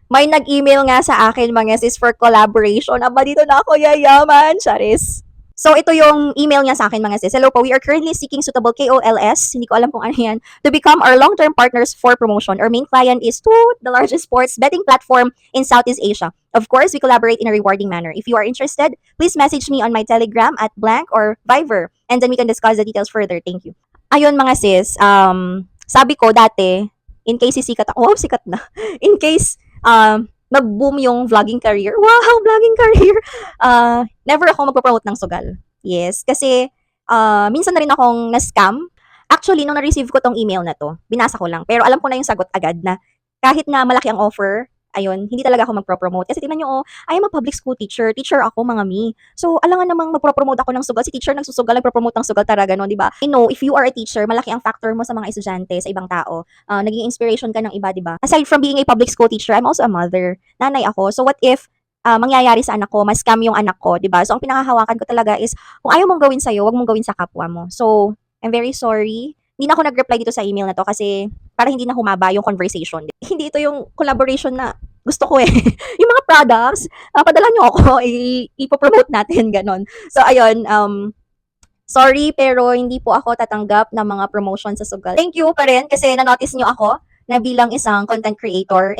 May nag-email nga sa akin mga sis for collaboration. Aba, dito na ako yayaman, Charis. So, ito yung email niya sa akin mga sis. Hello po, we are currently seeking suitable KOLs, hindi ko alam kung ano yan, to become our long-term partners for promotion. Our main client is Toot, the largest sports betting platform in Southeast Asia. Of course, we collaborate in a rewarding manner. If you are interested, please message me on my Telegram at blank or Viber, and then we can discuss the details further. Thank you. Ayun mga sis, sabi ko dati, in case sisikat ako, wow, sikat na. In case nag-boom yung vlogging career. Wow, vlogging career! Never ako magpo-promote ng sugal. Yes, kasi minsan na rin akong na-scam. Actually, nung na-receive ko tong email na to, binasa ko lang. Pero alam ko na yung sagot agad na kahit na malaki ang offer, ayun, hindi talaga ako magpro-promote. Kasi tingnan nyo, oh, I am a public school teacher. Teacher ako, mga mi. So, alangan namang magpro-promote ako ng sugal. Si teacher nagsusugal, nagpro-promote ng sugal talaga, no, di ba? I know, if you are a teacher, malaki ang factor mo sa mga estudyante, sa ibang tao. Naging inspiration ka ng iba, di ba? Aside from being a public school teacher, I'm also a mother. Nanay ako. So, what if mangyayari sa anak ko, mas scam yung anak ko, di ba? So, ang pinakahawakan ko talaga is, kung ayaw mong gawin sa'yo, wag mong gawin sa kapwa mo. So, I'm very sorry. Hindi na ako nag-reply dito sa email na to kasi para hindi na humaba yung conversation. Hindi ito yung collaboration na gusto ko eh. Yung mga products, padala nyo ako, ipopromote natin, ganon. So, ayun, sorry, pero hindi po ako tatanggap ng mga promotion sa sugal. Thank you pa rin kasi na-notice nyo ako na bilang isang content creator.